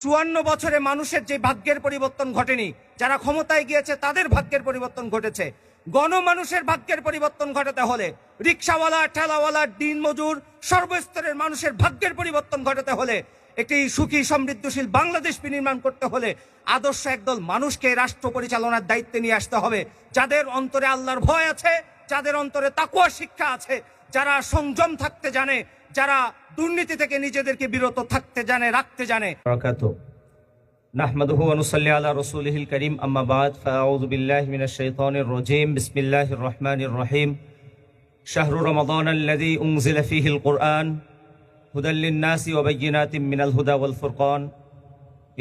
54 বছরে মানুষের যে ভাগ্যের পরিবর্তন ঘটেনি, যারা ক্ষমতায় গিয়েছে তাদের ভাগ্যের পরিবর্তন ঘটেছে। গণমানুষের ভাগ্যের পরিবর্তন ঘটাতে হলে, রিক্সাওয়ালা, ঠেলাওয়ালা, দিনমজুর, সর্বস্তরের মানুষের ভাগ্যের পরিবর্তন ঘটাতে হলে, একটি সুখী সমৃদ্ধশীল বাংলাদেশ বিনির্মাণ করতে হলে আদর্শ একদল মানুষকে রাষ্ট্র পরিচালনার দায়িত্বে নিয়ে আসতে হবে, যাদের অন্তরে আল্লাহর ভয় আছে, যাদের অন্তরে তাকওয়া শিক্ষা আছে, যারা সংযম থাকতে জানে, যারা দুর্নীতি থেকে নিজেদেরকে বিরত থাকতে জানে, রাখতে জানে। নাহমাদুহু ওয়া নুসাল্লি আলা রাসূলিহিল কারীম, আম্মা বাদ, ফাআউযু বিল্লাহি মিনাশ শাইতানির রাজীম, বিসমিল্লাহির রহমানির রহিম। শাহরু রমাদানাল্লাযী উনজিলা ফীহিল কুরআন হুদাল লিন-নাসি ওয়া বায়্যিনাতিম মিনাল হুদা ওয়াল ফুরকান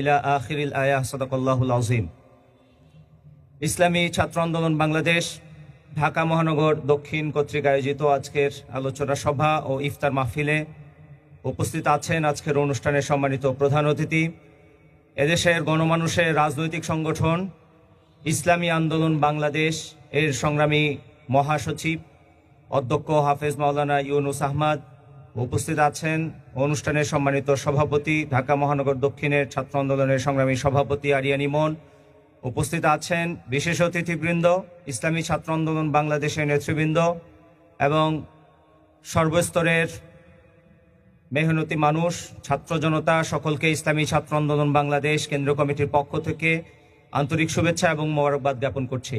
ইলা আখিরিল আয়াহ। সাদাকাল্লাহুল আযীম। ইসলামী ছাত্র আন্দোলন বাংলাদেশ ঢাকা মহানগর দক্ষিণ কর্তৃক আয়োজিত আজকের আলোচনা সভা ও ইফতার মাহফিলে উপস্থিত আছেন আজকের অনুষ্ঠানের সম্মানিত প্রধান অতিথি, এদেশের গণমানুষের রাজনৈতিক সংগঠন ইসলামী আন্দোলন বাংলাদেশ এর সংগ্রামী মহাসচিব অধ্যক্ষ হাফেজ মাওলানা ইউনুস আহমদ। উপস্থিত আছেন অনুষ্ঠানের সম্মানিত সভাপতি, ঢাকা মহানগর দক্ষিণের ছাত্র আন্দোলনের সংগ্রামী সভাপতি আরিয়ান ইমন। উপস্থিত আছেন বিশেষ অতিথিবৃন্দ, ইসলামী ছাত্র আন্দোলন বাংলাদেশের নেতৃবৃন্দ এবং সর্বস্তরের মেহনতি মানুষ, ছাত্র জনতা, সকলকে ইসলামী ছাত্র আন্দোলন বাংলাদেশ কেন্দ্রীয় কমিটির পক্ষ থেকে আন্তরিক শুভেচ্ছা এবং মোবারকবাদ জ্ঞাপন করছি।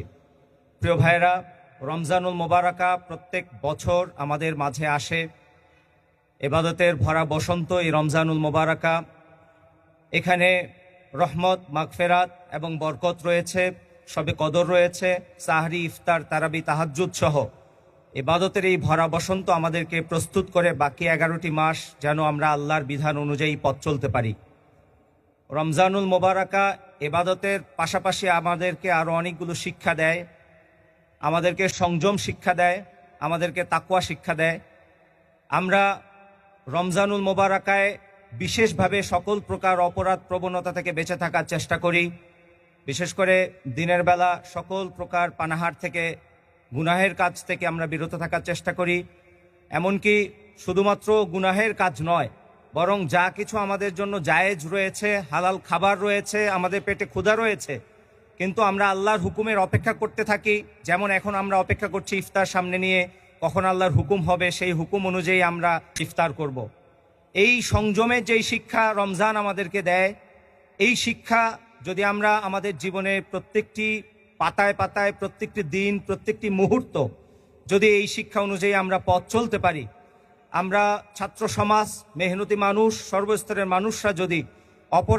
প্রিয় ভাইয়েরা, রমজানুল মোবারকা প্রত্যেক বছর আমাদের মাঝে আসে, ইবাদতের ভরা বসন্ত এই রমজানুল মোবারকা। এখানে রহমত, মাগফিরাত এবং বরকত রয়েছে, শবে কদর রয়েছে, সাহরি, ইফতার, তারাবি, তাহাজ্জুদ সহ ইবাদতের এই ভরা বসন্ত আমাদেরকে প্রস্তুত করে বাকি 11টি মাস যেন আমরা আল্লাহর বিধান অনুযায়ী পথ চলতে পারি। রমজানুল মোবারকা ইবাদতের পাশাপাশি আমাদেরকে আরও অনেকগুলো শিক্ষা দেয়, আমাদেরকে সংযম শিক্ষা দেয়, আমাদেরকে তাকওয়া শিক্ষা দেয়। আমরা রমজানুল মোবারকায় বিশেষভাবে সকল প্রকার অপরাধ প্রবণতা থেকে বেঁচে থাকার চেষ্টা করি। বিশেষ করে দিনের বেলা সকল প্রকার পানাহার থেকে, গুনাহের কাজ থেকে আমরা বিরত থাকার চেষ্টা করি। এমনকি শুধুমাত্র গুনাহের কাজ নয়, বরং যা কিছু আমাদের জন্য জায়েজ রয়েছে, হালাল খাবার রয়েছে, আমাদের পেটে ক্ষুধা রয়েছে, কিন্তু আমরা আল্লাহর হুকুমের অপেক্ষা করতে থাকি। যেমন এখন আমরা অপেক্ষা করছি ইফতার সামনে নিয়ে, কখন আল্লাহর হুকুম হবে, সেই হুকুম অনুযায়ী আমরা ইফতার করব। এই সংযমের যেই শিক্ষা রমজান আমাদেরকে দেয়, এই শিক্ষা যদি আমরা আমাদের জীবনে প্রত্যেকটি পাতায় পাতায়, প্রত্যেকটি দিন, প্রত্যেকটি মুহূর্ত যদি এই শিক্ষা অনুযায়ী আমরা পথ চলতে পারি, আমরা ছাত্র সমাজ, মেহনতি মানুষ, সর্বস্তরের মানুষরা যদি অপরাধ